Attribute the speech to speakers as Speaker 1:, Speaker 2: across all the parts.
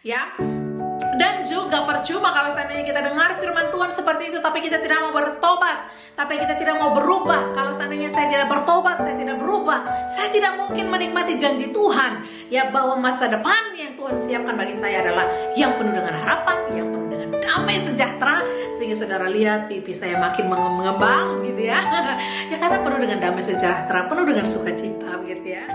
Speaker 1: ya. Dan juga percuma kalau seandainya kita dengar firman Tuhan seperti itu, tapi kita tidak mau bertobat, tapi kita tidak mau berubah. Kalau seandainya saya tidak bertobat, saya tidak berubah, saya tidak mungkin menikmati janji Tuhan, ya, bahwa masa depan yang Tuhan siapkan bagi saya adalah yang penuh dengan harapan, yang penuh dengan damai sejahtera. Sehingga saudara lihat pipi saya makin mengembang gitu ya. Ya karena penuh dengan damai sejahtera, penuh dengan sukacita begitu ya.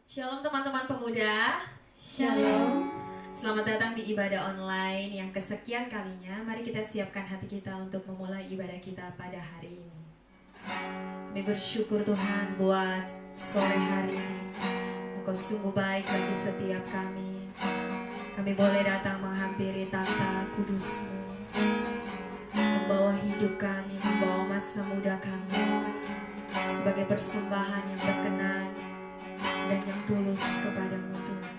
Speaker 2: Shalom teman-teman pemuda.
Speaker 3: Shalom.
Speaker 2: Selamat datang di ibadah online yang kesekian kalinya. Mari kita siapkan hati kita untuk memulai ibadah kita pada hari ini. Kami bersyukur Tuhan buat sore hari ini. Engkau sungguh baik bagi setiap kami. Kami boleh datang menghampiri tahta kudus-Mu, membawa hidup kami, membawa masa muda kami sebagai persembahan yang berkenan dan yang tulus kepadamu Tuhan.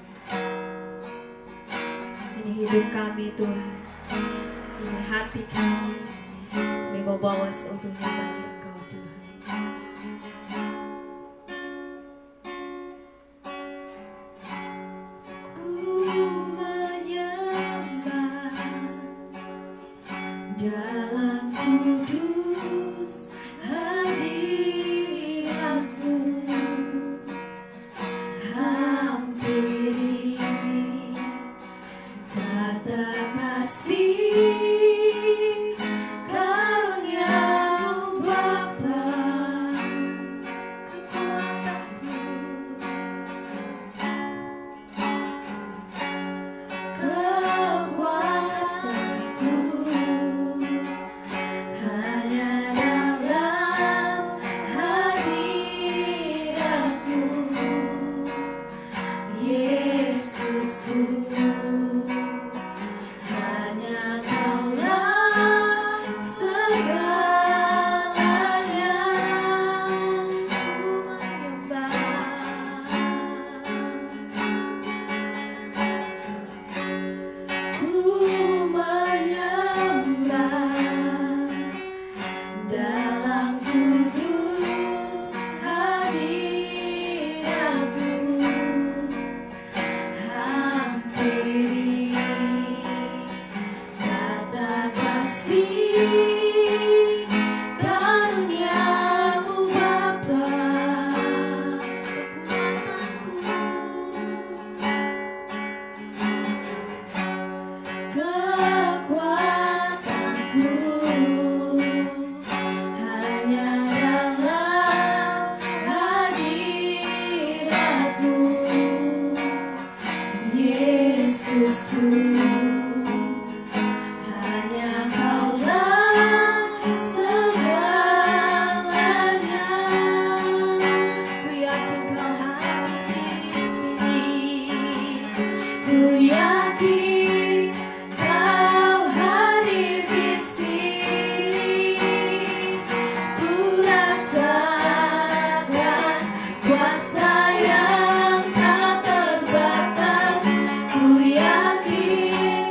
Speaker 2: Ini hidup kami Tuhan, ini hati kami mau bawa seutuhnya bagi Engkau Tuhan. Ku menyembah dalam kudus hadirat-Mu. Hampiri tata kasih karunia-Mu Bapa, kekuatanku, hanya dalam hadirat-Mu. Yesusku, hanya Kaulah segalanya. Ku menyembah, ku menyembah dalam kudus hadirat-Mu. Hampiri tata kasih karunia-Mu Bapa, kekuatanku, hanya dalam hadirat-Mu. Yesusku, hanya Kaulah segalanya. Ku yakin Kau hadir di sini. Ku yakin Kau hadir di sini. Ku rasakan kuasa yang tak terbatas. Ku yakin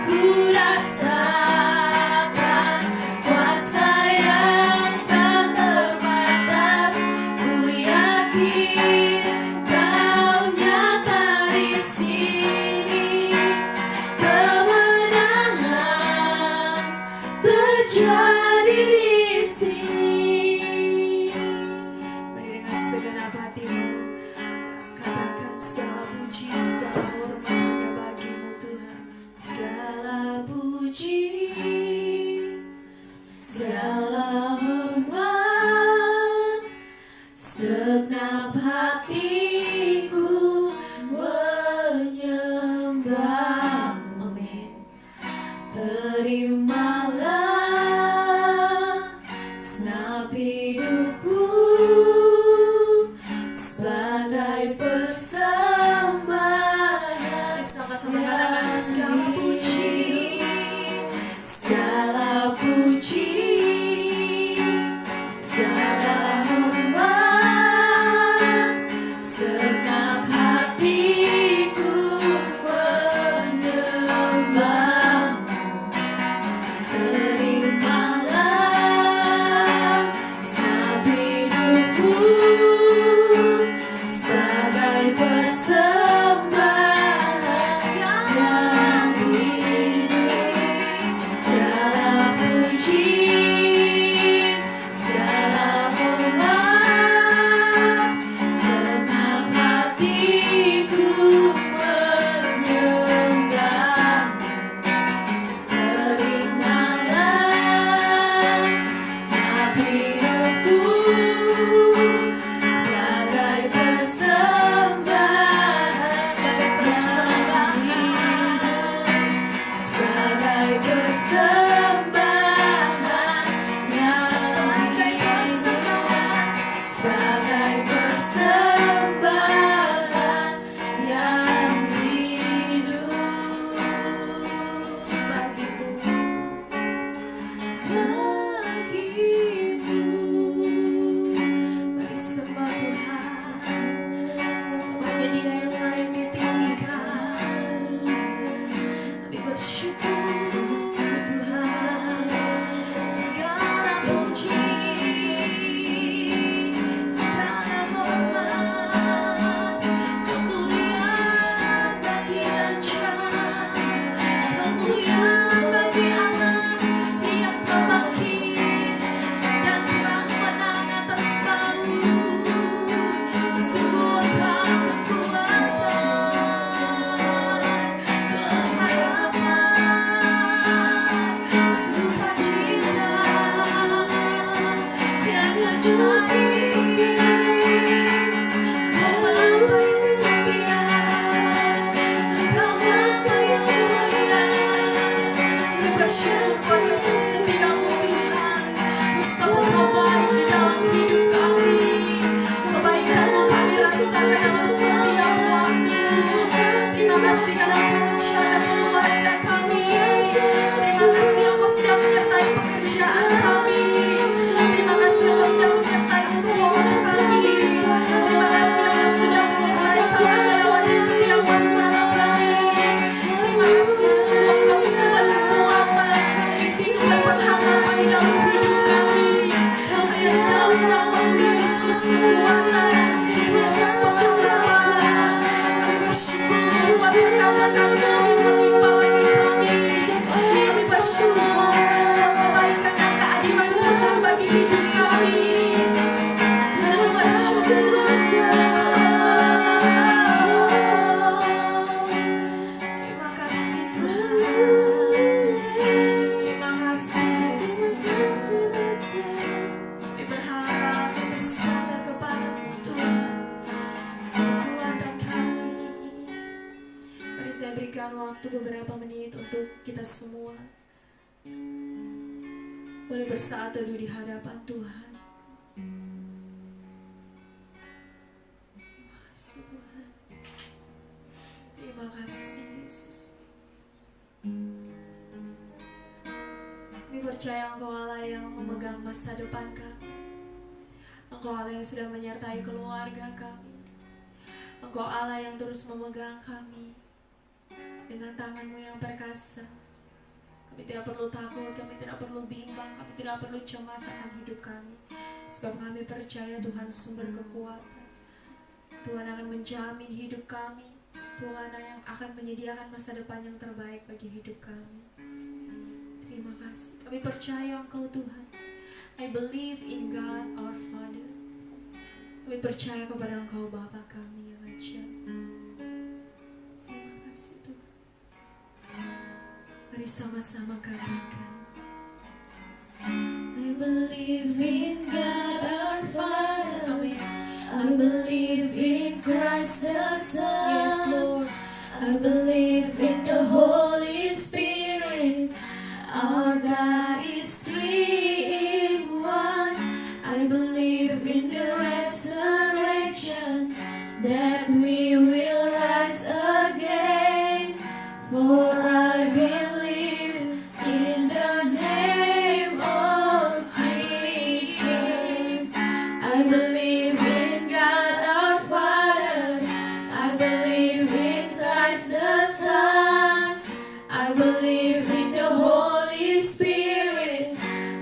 Speaker 2: ku rasakan kuasa yang tak terbatas. Ku yakin Kau nyata di sini. Kemenangan terjadi di sini. Mari dengan segenap hatimu katakan segala puji, segala hormat hanya bagi-Mu Tuhan. Segala puji, segala hormat, segenap hatiku menyembah-Mu. Amin. Terimalah segenap hidupku sebagai persembahan. Sama-sama katakan segala puji, segala puji, segala hormat, segenap hatiku menyembah-Mu. Terimalah segenap hidupku sebagai persembahan yang hidup. Segala puji, segala hormat, segenap hatiku menyembah-Mu. Terimalah segenap hidupku sebagai persembahan, sebagai persembahan yang hidup, sebagai persembahan yang hidup bagimu, bagimu. Mari sembah Tuhan, semuanya Dia yang layak ditinggikan. Kami bersyukur Tuhan. Segala puji, segala hormat, kemuliaan bagi Raja, kemuliaan bagi Allah yang terbangkit dan telah menang atas maut. Semua kekuatan, pengharapan, sukacita yang ajaib. Kau Bapa yang setia, Kau Bapa yang mulia. Kami bersyukur atas setia-Mu Tuhan. Betapa Kau baik di dalam hidup kami. Kebaikan-Mu kami rasakan dalam setiap waktu. Terima kasih karena Kau menjaga keluarga kami. Terima kasih Engkau sudah menyertai pekerjaan kami. Terima kasih Engkau sudah menyertai sekolah kami. Terima kasih Engkau sudah menyertai kami melewati setiap masalah kami. Terima kasih semua Engkau sudah kekuatan, sudah pengharapan di dalam hidup kami. Hanya di dalam nama-Mu Yesus kekuatan, Yesus pengharapan. Kami bersyukur buat berkat-Mu yang menimpa bagi kami. Kami bersyukur buat kebaikan dan keadilan Tuhan bagi hidup kami. Kami bersyukur. Terima kasih Tuhan. Terima kasih Yesus. Kami berharap dan bersandar kepada-Mu Tuhan, kekuatan kami. Mari saya berikan waktu beberapa menit untuk kita semua boleh bersaat teduh di hadapan Tuhan. Terima kasih Tuhan. Terima kasih Yesus. Kami percaya Engkau Allah yang memegang masa depan kami. Engkau Allah yang sudah menyertai keluarga kami. Engkau Allah yang terus memegang kami dengan tangan-Mu yang perkasa. Kami tidak perlu takut, kami tidak perlu bimbang, kami tidak perlu cemas akan hidup kami. Sebab kami percaya Tuhan sumber kekuatan. Tuhan akan menjamin hidup kami. Tuhan yang akan menyediakan masa depan yang terbaik bagi hidup kami. Terima kasih. Kami percaya Engkau Tuhan. I believe in God our Father. Kami percaya kepada Engkau Bapa kami yang ajaib. Terima kasih Tuhan. Mari sama-sama katakan. I believe in God our Father. Amen. I believe in Christ the Son. Yes, Lord. I believe in the Holy Spirit. Our God is three in one. I believe in the resurrection, that we will rise again. For I believe in the name of Jesus. I believe in God our Father. I believe in Christ the Son. I believe in the Holy Spirit.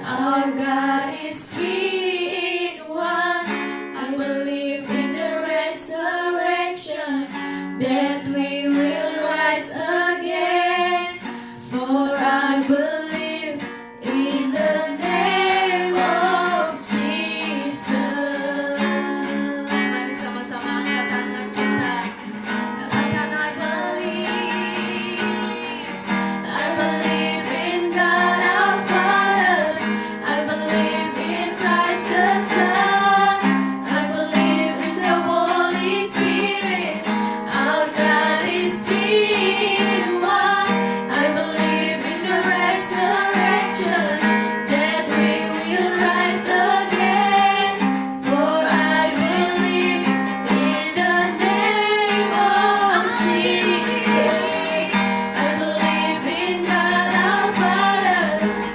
Speaker 2: Our God is three in one. I believe in the resurrection, that we will rise again. For I believe in the name of Jesus. Mari sama-sama angkat tangan kita. Katakan I believe. I believe in God our Father. I believe in Christ the Son. I believe in the Holy Spirit. Our God is three in one. I believe in the resurrection, that we will rise again. For I believe in the name of Jesus. I believe in God our Father.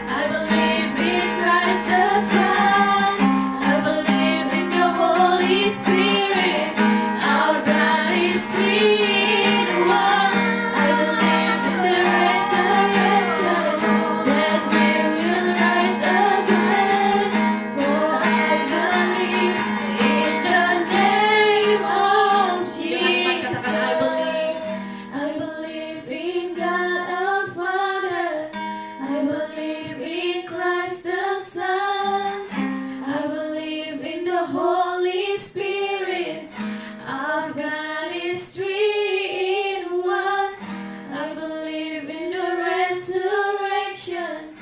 Speaker 2: I believe in Christ the Son. I believe in the Holy Spirit. Our God is three in one. I believe in the resurrection, that we will rise again. For I believe in the name of Jesus. I believe in God our Father. I believe in Christ the Son. I believe in the Holy Spirit. Our God is three in one. I believe in the resurrection,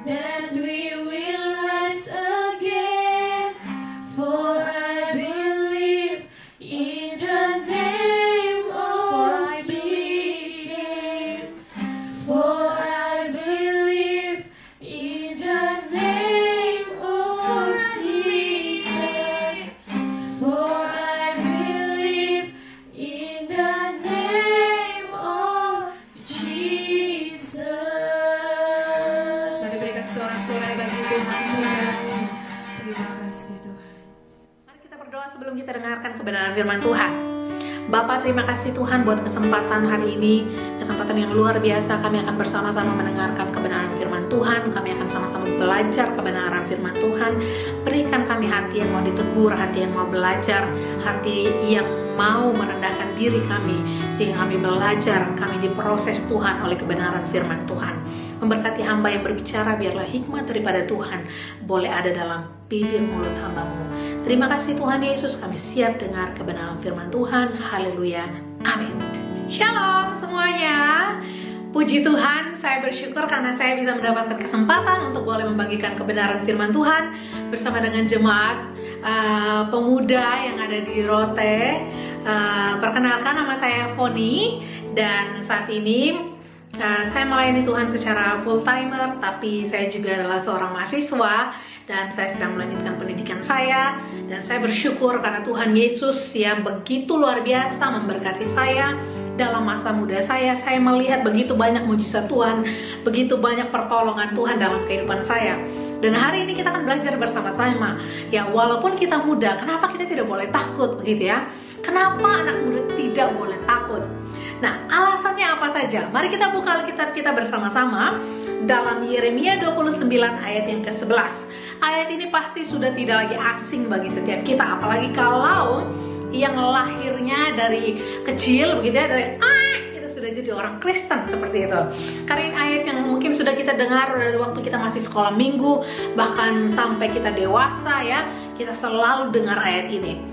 Speaker 2: that we will rise again. For I believe in the name of Jesus. For I believe in the name of Jesus. For I believe in the name of Jesus. Mari berikan sorak-sorai bagi Tuhan. Terima kasih Tuhan.
Speaker 1: Mari kita berdoa sebelum kita dengarkan kebenaran firman Tuhan. Bapak, terima kasih Tuhan buat kesempatan hari ini, kesempatan yang luar biasa. Kami akan bersama-sama mendengarkan kebenaran firman Tuhan. Kami akan sama-sama belajar kebenaran firman Tuhan. Berikan kami hati yang mau ditegur, hati yang mau belajar, hati yang mau merendahkan diri kami, sehingga kami belajar, kami diproses Tuhan oleh kebenaran firman Tuhan. Memberkati hamba yang berbicara, biarlah hikmat daripada Tuhan boleh ada dalam bibir mulut hamba-Mu. Terima kasih Tuhan Yesus, kami siap dengar kebenaran firman Tuhan. Haleluya, amin. Shalom semuanya. Puji Tuhan, saya bersyukur karena saya bisa mendapatkan kesempatan untuk boleh membagikan kebenaran firman Tuhan bersama dengan jemaat pemuda yang ada di Rote. Perkenalkan, nama saya Foni, dan saat ini saya melayani Tuhan secara full timer, tapi saya juga adalah seorang mahasiswa dan saya sedang melanjutkan pendidikan saya. Dan saya bersyukur karena Tuhan Yesus yang begitu luar biasa memberkati saya dalam masa muda saya. Saya melihat begitu banyak mujizat Tuhan, begitu banyak pertolongan Tuhan dalam kehidupan saya. Dan hari ini kita akan belajar bersama-sama, ya walaupun kita muda, kenapa kita tidak boleh takut, begitu ya? Kenapa anak muda tidak boleh takut? Nah, alasannya apa saja? Mari kita buka Alkitab kita bersama-sama dalam Yeremia 29 ayat yang ke-11. Ayat ini pasti sudah tidak lagi asing bagi setiap kita, apalagi kalau yang lahirnya dari kecil begitu ya, dari kita sudah jadi orang Kristen seperti itu. Karena ini ayat yang mungkin sudah kita dengar dari waktu kita masih sekolah minggu, bahkan sampai kita dewasa ya, kita selalu dengar ayat ini.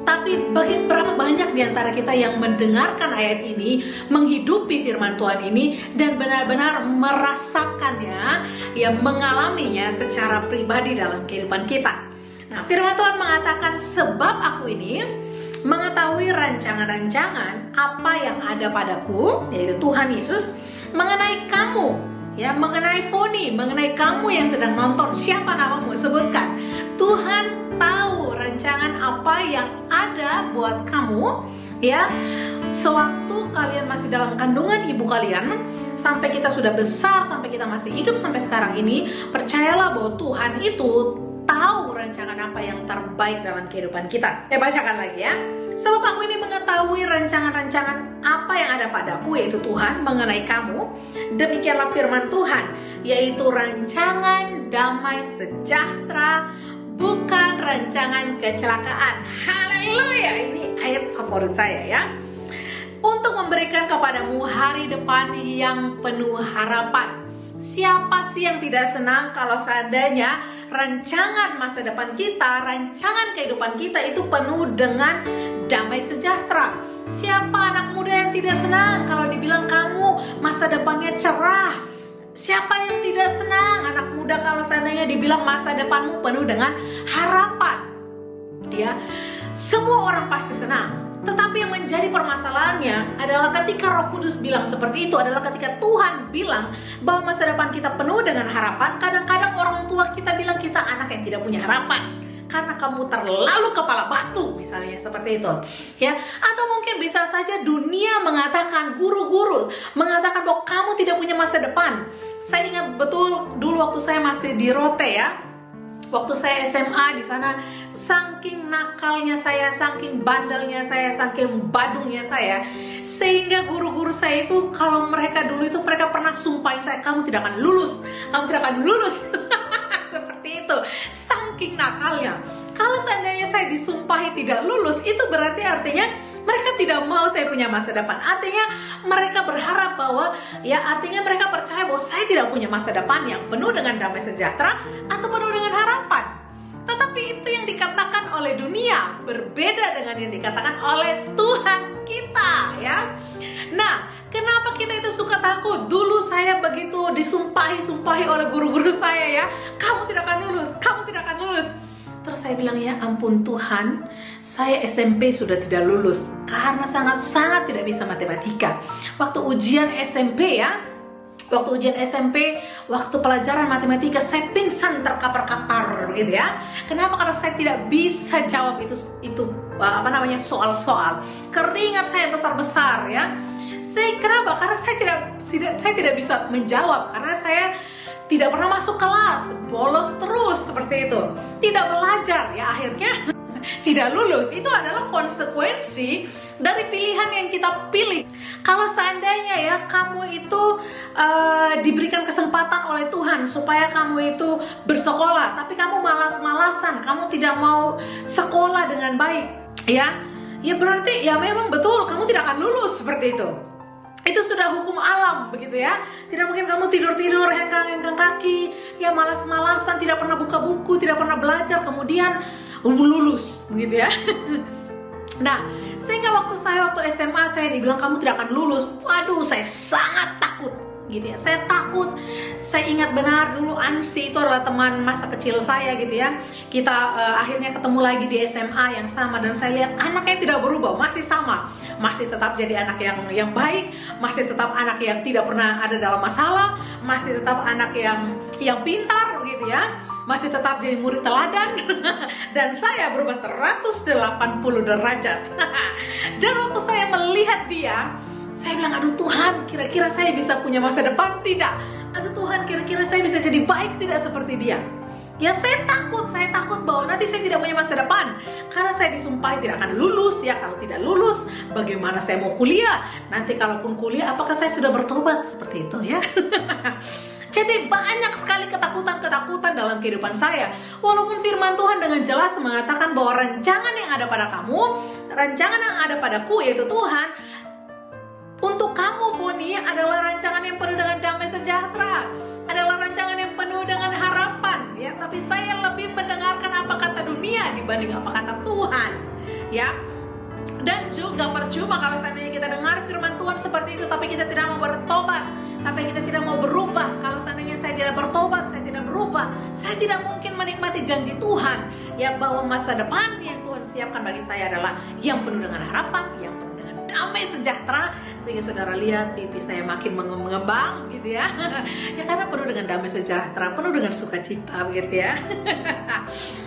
Speaker 1: Tapi berapa banyak di antara kita yang mendengarkan ayat ini, menghidupi firman Tuhan ini, dan benar-benar merasakannya, ya mengalaminya secara pribadi dalam kehidupan kita. Nah, firman Tuhan mengatakan, sebab aku ini mengetahui rancangan-rancangan apa yang ada padaku, yaitu Tuhan Yesus, mengenai kamu, ya, mengenai Foni, mengenai kamu yang sedang nonton. Siapa namamu? Sebutkan. Tuhan tahu rancangan apa yang ada buat kamu, ya, sewaktu kalian masih dalam kandungan ibu kalian, sampai kita sudah besar, sampai kita masih hidup sampai sekarang ini. Percayalah bahwa Tuhan itu tahu rancangan apa yang terbaik dalam kehidupan kita. Saya bacakan lagi ya. Sebab aku ini mengetahui rancangan-rancangan apa yang ada padaku, yaitu Tuhan, mengenai kamu. Demikianlah firman Tuhan, yaitu rancangan damai sejahtera, bukan rancangan kecelakaan. Haleluya, ini ayat favorit saya ya. Untuk memberikan kepadamu hari depan yang penuh harapan. Siapa sih yang tidak senang kalau seandainya rancangan masa depan kita, rancangan kehidupan kita itu penuh dengan damai sejahtera? Siapa anak muda yang tidak senang kalau dibilang kamu masa depannya cerah? Siapa yang tidak senang anak muda kalau seandainya dibilang masa depanmu penuh dengan harapan? Ya, semua orang pasti senang. Tetapi yang menjadi permasalahannya adalah ketika Roh Kudus bilang seperti itu, adalah ketika Tuhan bilang bahwa masa depan kita penuh dengan harapan. Kadang-kadang orang tua kita bilang kita anak yang tidak punya harapan karena kamu terlalu kepala batu, misalnya seperti itu ya. Atau mungkin bisa saja dunia mengatakan, guru-guru mengatakan bahwa kamu tidak punya masa depan. Saya ingat betul dulu waktu saya masih di Rote ya, waktu saya SMA di sana, saking nakalnya saya, saking bandelnya saya, saking badungnya saya, sehingga guru-guru saya itu kalau mereka dulu itu mereka pernah sumpahin saya, kamu tidak akan lulus, kamu tidak akan lulus. Seperti itu, saking nakalnya. Kalau seandainya saya disumpahi tidak lulus, itu berarti artinya mereka tidak mau saya punya masa depan. Artinya mereka berharap bahwa, ya artinya mereka percaya bahwa saya tidak punya masa depan yang penuh dengan damai sejahtera atau penuh dengan harapan. Tetapi itu yang dikatakan oleh dunia berbeda dengan yang dikatakan oleh Tuhan kita ya. Nah, kenapa kita itu suka takut? Dulu saya begitu disumpahi oleh guru-guru saya ya, kamu tidak akan lulus, kamu tidak akan lulus. Terus saya bilang, ya ampun Tuhan, saya SMP sudah tidak lulus karena sangat-sangat tidak bisa matematika. Waktu ujian SMP ya, waktu pelajaran matematika saya pingsan terkapar-kapar gitu ya. Kenapa? Karena saya tidak bisa jawab itu soal-soal. Keringat saya besar-besar ya. Kenapa? Karena saya tidak bisa menjawab, karena saya tidak pernah masuk kelas, bolos terus seperti itu, tidak belajar ya, akhirnya tidak lulus. Itu adalah konsekuensi dari pilihan yang kita pilih. Kalau seandainya ya kamu itu diberikan kesempatan oleh Tuhan supaya kamu itu bersekolah, tapi kamu malas-malasan, kamu tidak mau sekolah dengan baik, ya berarti ya memang betul kamu tidak akan lulus seperti itu. Itu sudah hukum alam begitu ya. Tidak mungkin kamu tidur-tidur, hengkang-hengkang kaki, ya malas-malasan, tidak pernah buka buku, tidak pernah belajar, kemudian lulus begitu ya. Nah, sehingga waktu SMA saya dibilang kamu tidak akan lulus. Waduh, saya sangat takut gitu ya. Saya takut. Saya ingat benar dulu Ansi itu adalah teman masa kecil saya gitu ya. Kita akhirnya ketemu lagi di SMA yang sama, dan saya lihat anaknya tidak berubah, masih sama, masih tetap jadi anak yang baik, masih tetap anak yang tidak pernah ada dalam masalah, masih tetap anak yang pintar gitu ya, masih tetap jadi murid teladan. Dan saya berubah 180 derajat. Dan waktu saya melihat dia, saya bilang, aduh Tuhan, kira-kira saya bisa punya masa depan tidak? Aduh Tuhan, kira-kira saya bisa jadi baik tidak seperti dia? Ya saya takut bahwa nanti saya tidak punya masa depan karena saya disumpahi tidak akan lulus. Ya kalau tidak lulus, bagaimana saya mau kuliah? Nanti kalaupun kuliah, apakah saya sudah bertobat? Seperti itu ya. Jadi banyak sekali ketakutan-ketakutan dalam kehidupan saya. Walaupun firman Tuhan dengan jelas mengatakan bahwa rancangan yang ada pada kamu, rancangan yang ada padaku yaitu Tuhan, untuk kamu Foni adalah rancangan yang penuh dengan damai sejahtera, adalah rancangan yang penuh dengan harapan ya. Tapi saya lebih mendengarkan apa kata dunia dibanding apa kata Tuhan ya. Dan juga percuma kalau seandainya kita dengar firman Tuhan seperti itu tapi kita tidak mau bertobat, tapi kita tidak mau berubah. Kalau seandainya saya tidak bertobat, saya tidak berubah, saya tidak mungkin menikmati janji Tuhan ya, bahwa masa depan yang Tuhan siapkan bagi saya adalah yang penuh dengan harapan, yang penuh dengan damai sejahtera. Sehingga saudara lihat pipi saya makin mengembang gitu ya. Ya karena penuh dengan damai sejahtera, penuh dengan sukacita begitu ya.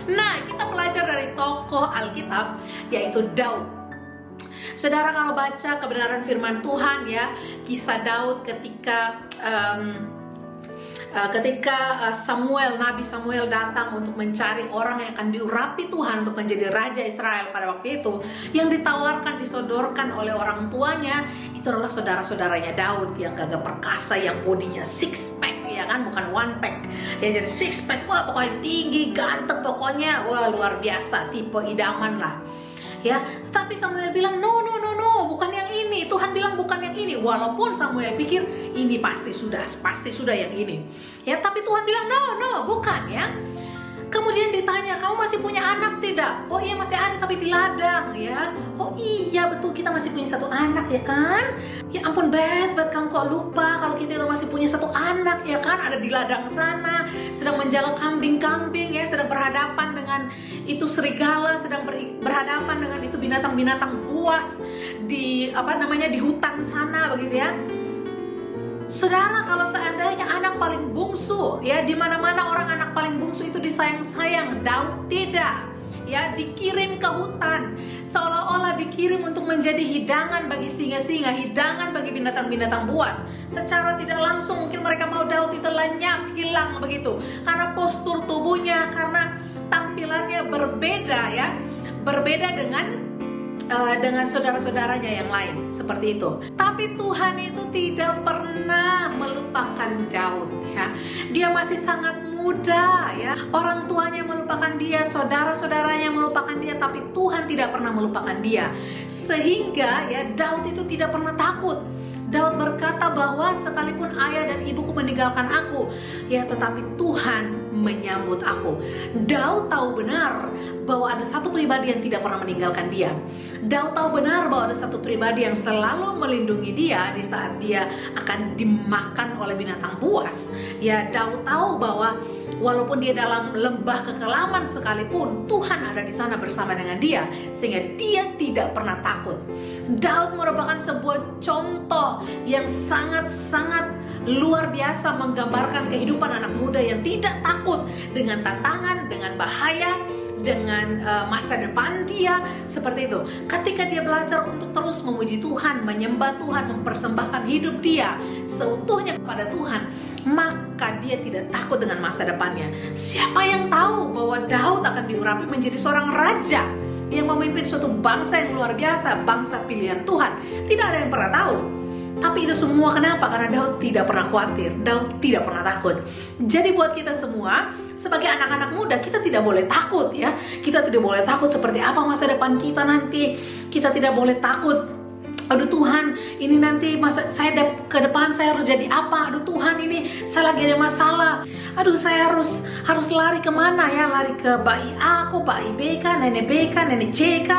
Speaker 1: Nah, kita belajar dari tokoh Alkitab yaitu Daud. Saudara kalau baca kebenaran firman Tuhan ya, kisah Daud ketika Nabi Samuel datang untuk mencari orang yang akan diurapi Tuhan untuk menjadi Raja Israel pada waktu itu, yang ditawarkan, disodorkan oleh orang tuanya itu adalah saudara-saudaranya Daud yang gagah perkasa, yang bodinya six pack ya kan, bukan one pack ya, jadi six pack, wah pokoknya tinggi, ganteng, pokoknya wah luar biasa, tipe idaman lah ya. Tapi Samuel bilang no, bukan yang ini. Tuhan bilang bukan yang ini. Walaupun Samuel pikir ini pasti sudah yang ini ya, tapi Tuhan bilang no, bukan ya. Kemudian ditanya, kamu masih punya anak tidak? Oh iya masih ada, tapi di ladang ya. Oh iya betul, kita masih punya satu anak ya kan. Ya ampun Bet, kamu kok lupa kalau kita itu masih punya satu anak ya kan, ada di ladang sana, sedang menjaga kambing-kambing ya, sedang berhadapan dengan itu serigala, sedang berhadapan dengan itu binatang-binatang buas di di hutan sana begitu ya. Saudara, kalau seandainya anak paling bungsu ya, di mana-mana orang anak paling bungsu itu disayang-sayang, Daud tidak ya, dikirim ke hutan, seolah-olah dikirim untuk menjadi hidangan bagi singa-singa, hidangan bagi binatang-binatang buas. Secara tidak langsung mungkin mereka mau Daud itu lenyap, hilang begitu, karena postur tubuhnya, karena tampilannya berbeda ya, berbeda dengan saudara-saudaranya yang lain seperti itu. Tapi Tuhan itu tidak pernah melupakan Daud ya. Dia masih sangat muda ya. Orang tuanya melupakan dia, saudara-saudaranya melupakan dia, tapi Tuhan tidak pernah melupakan dia. Sehingga ya Daud itu tidak pernah takut. Daud berkata bahwa sekalipun ayah dan ibuku meninggalkan aku ya, tetapi Tuhan menyambut aku. Daud tahu benar bahwa ada satu pribadi yang tidak pernah meninggalkan dia. Daud tahu benar bahwa ada satu pribadi yang selalu melindungi dia di saat dia akan dimakan oleh binatang buas. Ya, Daud tahu bahwa walaupun dia dalam lembah kekelaman sekalipun, Tuhan ada di sana bersama dengan dia, sehingga dia tidak pernah takut. Daud merupakan sebuah contoh yang sangat-sangat luar biasa, menggambarkan kehidupan anak muda yang tidak takut dengan tantangan, dengan bahaya, dengan masa depan dia seperti itu. Ketika dia belajar untuk terus memuji Tuhan, menyembah Tuhan, mempersembahkan hidup dia seutuhnya kepada Tuhan, maka dia tidak takut dengan masa depannya. Siapa yang tahu bahwa Daud akan diurapi menjadi seorang raja yang memimpin suatu bangsa yang luar biasa, bangsa pilihan Tuhan? Tidak ada yang pernah tahu. Tapi itu semua kenapa? Karena Daud tidak pernah khawatir, Daud tidak pernah takut. Jadi buat kita semua sebagai anak-anak muda, kita tidak boleh takut ya. Kita tidak boleh takut seperti apa masa depan kita nanti. Kita tidak boleh takut, aduh Tuhan, ini nanti masa saya ke depan saya harus jadi apa? Aduh Tuhan, ini saya lagi ada masalah. Aduh, saya harus lari kemana ya? Lari ke bayi aku, bayi BK, nenek BK, nenek CK.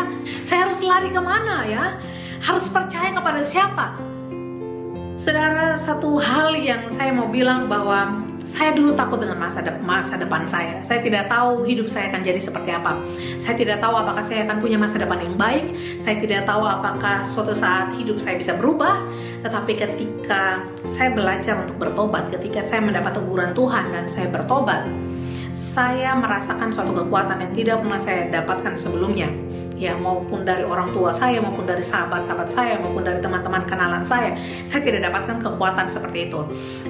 Speaker 1: Saya harus lari kemana ya? Harus percaya kepada siapa? Saudara, satu hal yang saya mau bilang bahwa saya dulu takut dengan masa depan saya. Saya tidak tahu hidup saya akan jadi seperti apa. Saya tidak tahu apakah saya akan punya masa depan yang baik. Saya tidak tahu apakah suatu saat hidup saya bisa berubah. Tetapi ketika saya belajar untuk bertobat, ketika saya mendapat teguran Tuhan dan saya bertobat, saya merasakan suatu kekuatan yang tidak pernah saya dapatkan sebelumnya. ya maupun dari orang tua saya, maupun dari sahabat-sahabat saya, maupun dari teman-teman kenalan saya tidak dapatkan kekuatan seperti itu.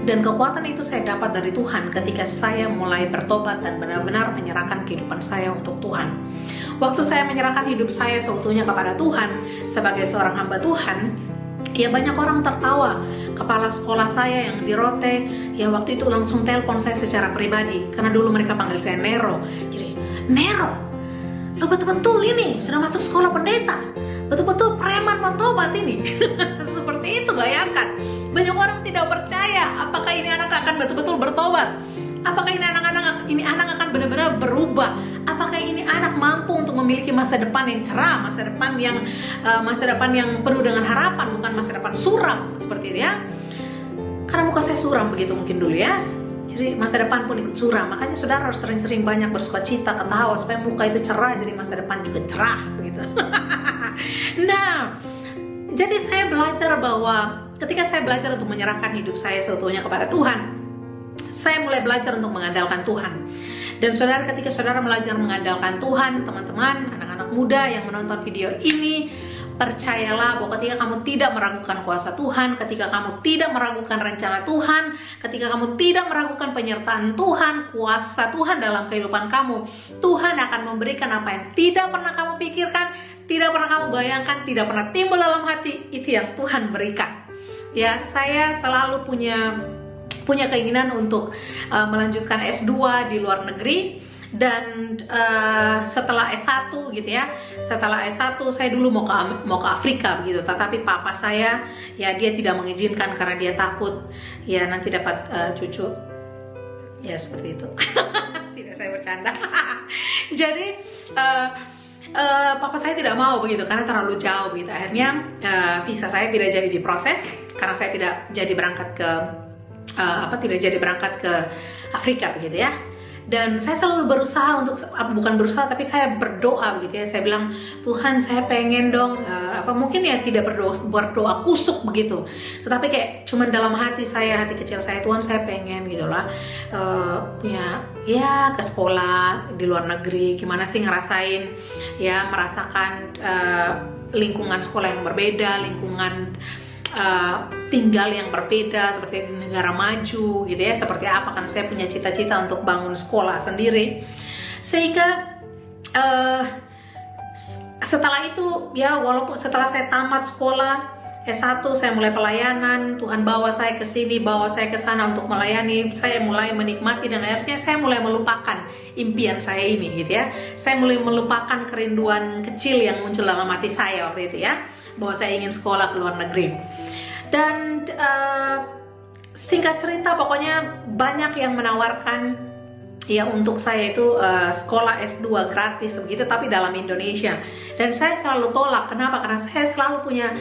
Speaker 1: Dan kekuatan itu saya dapat dari Tuhan ketika saya mulai bertobat dan benar-benar menyerahkan kehidupan saya untuk Tuhan. Waktu saya menyerahkan hidup saya seutuhnya kepada Tuhan sebagai seorang hamba Tuhan, ya banyak orang tertawa. Kepala sekolah saya yang di Rote, ya waktu itu langsung telepon saya secara pribadi, karena dulu mereka panggil saya Nero. Jadi, Nero, lo betul-betul ini sudah masuk sekolah pendeta, betul-betul preman mentobat ini. Seperti itu, bayangkan. Banyak orang tidak percaya apakah ini anak akan betul-betul bertobat, apakah ini anak akan benar-benar berubah, apakah ini anak mampu untuk memiliki masa depan yang cerah, masa depan yang penuh dengan harapan, bukan masa depan suram seperti itu ya. Karena muka saya suram begitu mungkin dulu ya, jadi masa depan pun ikut suram. Makanya saudara harus sering-sering banyak bersukacita, ketawa, supaya muka itu cerah, jadi masa depan juga cerah begitu. Nah, jadi saya belajar bahwa ketika saya belajar untuk menyerahkan hidup saya seutuhnya kepada Tuhan, saya mulai belajar untuk mengandalkan Tuhan. Dan saudara, ketika saudara belajar mengandalkan Tuhan, teman-teman, anak-anak muda yang menonton video ini, percayalah bahwa ketika kamu tidak meragukan kuasa Tuhan, ketika kamu tidak meragukan rencana Tuhan, ketika kamu tidak meragukan penyertaan Tuhan, kuasa Tuhan dalam kehidupan kamu, Tuhan akan memberikan apa yang tidak pernah kamu pikirkan, tidak pernah kamu bayangkan, tidak pernah timbul dalam hati. Itu yang Tuhan berikan. Ya, saya selalu punya keinginan untuk melanjutkan S2 di luar negeri. Dan setelah S1 gitu ya, setelah S1 saya dulu mau ke Afrika begitu, tetapi papa saya ya dia tidak mengizinkan karena dia takut ya nanti dapat cucu ya seperti itu. Tidak, saya bercanda. Jadi papa saya tidak mau begitu karena terlalu jauh begitu. Akhirnya visa saya tidak jadi diproses karena saya tidak jadi berangkat ke Afrika begitu ya. Dan saya selalu berusaha untuk, bukan berusaha tapi saya berdoa begitu ya. Saya bilang, Tuhan saya pengen dong, mungkin ya tidak berdoa kusuk begitu, tetapi kayak cuman dalam hati kecil saya, Tuhan saya pengen gitu lah, punya ya ke sekolah di luar negeri, gimana sih ngerasain ya, merasakan lingkungan sekolah yang berbeda, lingkungan tinggal yang berbeda seperti di negara maju gitu ya, seperti apa, kan saya punya cita-cita untuk bangun sekolah sendiri. Sehingga setelah itu ya, walaupun setelah saya tamat sekolah S1 saya mulai pelayanan, Tuhan bawa saya ke sini, bawa saya ke sana untuk melayani, saya mulai menikmati dan akhirnya saya mulai melupakan impian saya ini gitu ya. Saya mulai melupakan kerinduan kecil yang muncul dalam hati saya waktu itu ya, bahwa saya ingin sekolah ke luar negeri. Dan singkat cerita pokoknya banyak yang menawarkan ya untuk saya itu sekolah S2 gratis begitu, tapi dalam Indonesia. Dan saya selalu tolak. Kenapa? Karena saya selalu punya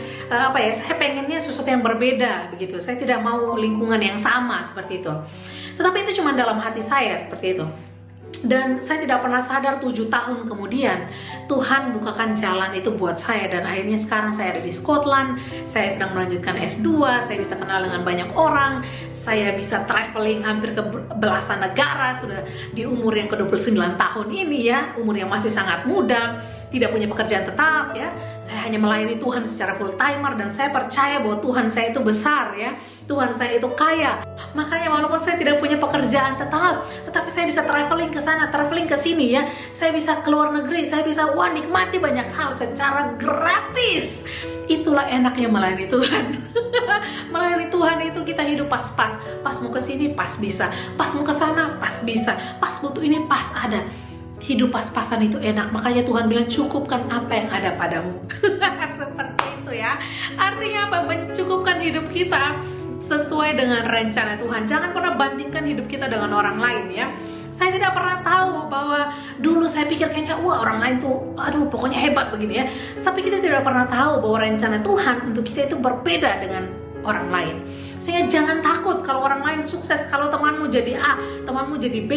Speaker 1: saya pengennya sesuatu yang berbeda begitu. Saya tidak mau lingkungan yang sama seperti itu. Tetapi itu cuma dalam hati saya seperti itu. Dan saya tidak pernah sadar 7 tahun kemudian Tuhan bukakan jalan itu buat saya. Dan akhirnya sekarang saya ada di Scotland, saya sedang melanjutkan S2, saya bisa kenal dengan banyak orang, saya bisa traveling hampir ke belasan negara sudah di umur yang ke-29 tahun ini ya, umur yang masih sangat muda, tidak punya pekerjaan tetap ya. Saya hanya melayani Tuhan secara full timer dan saya percaya bahwa Tuhan saya itu besar ya, Tuhan saya itu kaya. Makanya walaupun saya tidak punya pekerjaan tetap, tetapi saya bisa traveling ke sana, traveling ke sini ya. Saya bisa ke luar negeri, saya bisa nikmati banyak hal secara gratis. Itulah enaknya melayani Tuhan. Melayani Tuhan itu kita hidup pas-pas. Pas mau ke sini pas bisa, pas mau ke sana pas bisa, pas butuh ini pas ada. Hidup pas-pasan itu enak. Makanya Tuhan bilang cukupkan apa yang ada padamu. Seperti itu ya. Artinya apa? Mencukupkan hidup kita sesuai dengan rencana Tuhan. Jangan pernah bandingkan hidup kita dengan orang lain ya. Saya tidak pernah tahu bahwa dulu saya pikir kayaknya wah orang lain tuh aduh pokoknya hebat begini ya. Tapi kita tidak pernah tahu bahwa rencana Tuhan untuk kita itu berbeda dengan orang lain. Sehingga jangan takut kalau orang lain sukses, kalau temanmu jadi A, temanmu jadi B.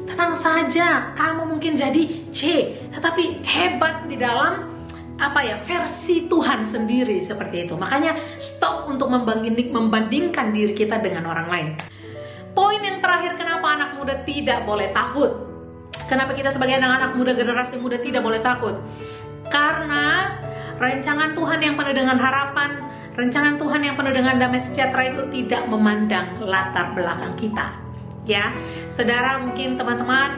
Speaker 1: Tenang saja, kamu mungkin jadi C, tetapi hebat di dalam versi Tuhan sendiri seperti itu. Makanya stop untuk membandingkan diri kita dengan orang lain. Poin yang terakhir, kenapa anak muda tidak boleh takut? Kenapa kita sebagai anak-anak muda, generasi muda tidak boleh takut? Karena rancangan Tuhan yang penuh dengan harapan, rancangan Tuhan yang penuh dengan damai sejahtera itu tidak memandang latar belakang kita. Ya, saudara, mungkin teman-teman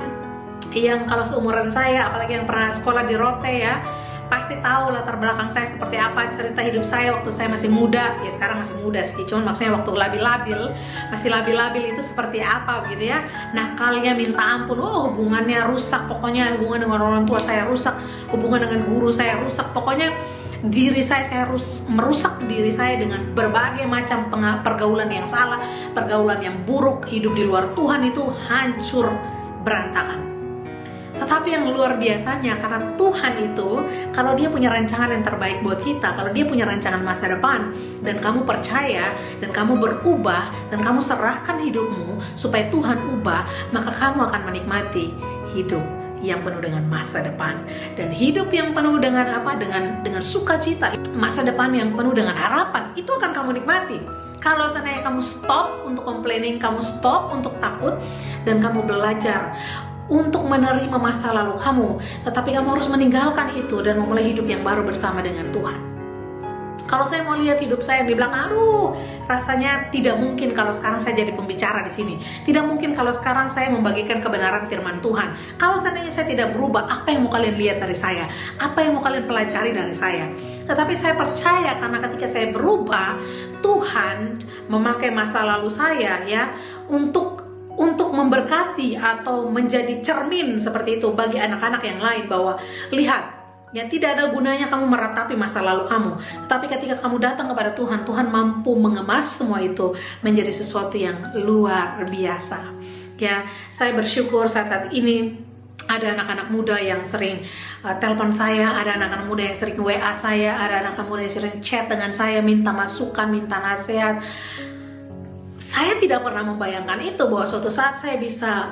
Speaker 1: yang kalau seumuran saya, apalagi yang pernah sekolah di Rote ya, pasti tahu latar belakang saya seperti apa, cerita hidup saya waktu saya masih muda. Ya sekarang masih muda sih, cuman maksudnya waktu masih labil-labil itu seperti apa gitu ya. Nakalnya minta ampun, hubungannya rusak, pokoknya hubungan dengan orang tua saya rusak, hubungan dengan guru saya rusak, pokoknya diri saya merusak diri saya dengan berbagai macam pergaulan yang salah, pergaulan yang buruk, hidup di luar Tuhan itu hancur berantakan. Tetapi yang luar biasanya, karena Tuhan itu, kalau dia punya rancangan yang terbaik buat kita, kalau dia punya rancangan masa depan, dan kamu percaya, dan kamu berubah, dan kamu serahkan hidupmu supaya Tuhan ubah, maka kamu akan menikmati hidup yang penuh dengan masa depan, dan hidup yang penuh dengan apa? Dengan sukacita. Masa depan yang penuh dengan harapan, itu akan kamu nikmati. Kalau seandainya kamu stop untuk complaining, kamu stop untuk takut, dan kamu belajar untuk menerima masa lalu kamu, tetapi kamu harus meninggalkan itu dan memulai hidup yang baru bersama dengan Tuhan. Kalau saya mau lihat hidup saya yang dibilang, aduh, rasanya tidak mungkin kalau sekarang saya jadi pembicara di sini. Tidak mungkin kalau sekarang saya membagikan kebenaran firman Tuhan. Kalau seandainya saya tidak berubah, apa yang mau kalian lihat dari saya? Apa yang mau kalian pelajari dari saya? Tetapi saya percaya karena ketika saya berubah, Tuhan memakai masa lalu saya ya untuk memberkati atau menjadi cermin seperti itu bagi anak-anak yang lain, bahwa lihat ya, tidak ada gunanya kamu meratapi masa lalu kamu, tapi ketika kamu datang kepada Tuhan, Tuhan mampu mengemas semua itu menjadi sesuatu yang luar biasa. Ya, saya bersyukur saat ini ada anak-anak muda yang sering telepon saya, ada anak-anak muda yang sering WA saya, ada anak-anak muda yang sering chat dengan saya, minta masukan, minta nasihat. Saya tidak pernah membayangkan itu, bahwa suatu saat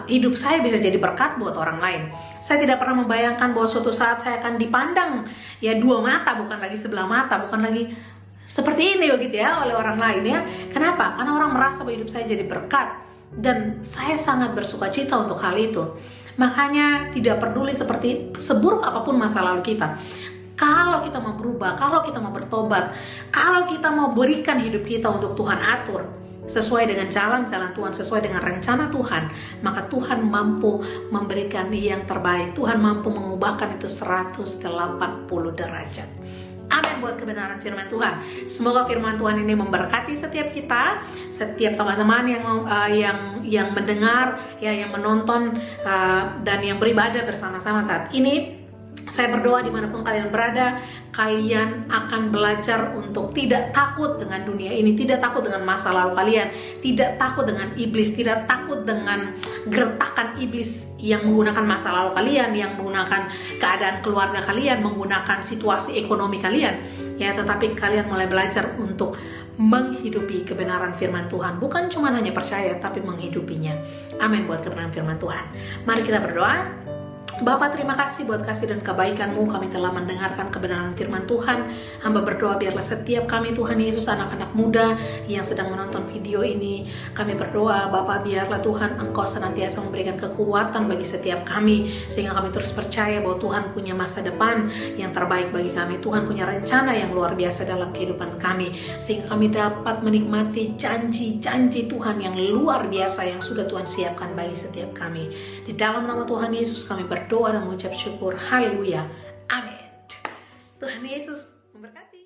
Speaker 1: hidup saya bisa jadi berkat buat orang lain. Saya tidak pernah membayangkan bahwa suatu saat saya akan dipandang ya dua mata, bukan lagi sebelah mata, bukan lagi seperti ini begitu ya oleh orang lain ya. Kenapa? Karena orang merasa bahwa hidup saya jadi berkat, dan saya sangat bersukacita untuk hal itu. Makanya tidak peduli seburuk apapun masa lalu kita, kalau kita mau berubah, kalau kita mau bertobat, kalau kita mau berikan hidup kita untuk Tuhan atur sesuai dengan jalan-jalan Tuhan, sesuai dengan rencana Tuhan, maka Tuhan mampu memberikan yang terbaik. Tuhan mampu mengubahkan itu 180 derajat. Amin buat kebenaran firman Tuhan. Semoga firman Tuhan ini memberkati setiap kita, setiap teman-teman yang mendengar, ya, yang menonton dan yang beribadah bersama-sama saat ini. Saya berdoa dimanapun kalian berada, kalian akan belajar untuk tidak takut dengan dunia ini, tidak takut dengan masa lalu kalian, tidak takut dengan iblis, tidak takut dengan gertakan iblis yang menggunakan masa lalu kalian, yang menggunakan keadaan keluarga kalian, menggunakan situasi ekonomi kalian. Ya, tetapi kalian mulai belajar untuk menghidupi kebenaran firman Tuhan, bukan cuma hanya percaya, tapi menghidupinya. Amin buat kebenaran firman Tuhan. Mari kita berdoa. Bapa, terima kasih buat kasih dan kebaikan-Mu, kami telah mendengarkan kebenaran firman Tuhan. Hamba berdoa biarlah setiap kami, Tuhan Yesus, anak-anak muda yang sedang menonton video ini, kami berdoa Bapa, biarlah Tuhan Engkau senantiasa memberikan kekuatan bagi setiap kami, sehingga kami terus percaya bahwa Tuhan punya masa depan yang terbaik bagi kami. Tuhan punya rencana yang luar biasa dalam kehidupan kami, sehingga kami dapat menikmati janji-janji Tuhan yang luar biasa yang sudah Tuhan siapkan bagi setiap kami. Di dalam nama Tuhan Yesus kami berdoa dan mengucap syukur. Haleluya. Amin. Tuhan Yesus memberkati.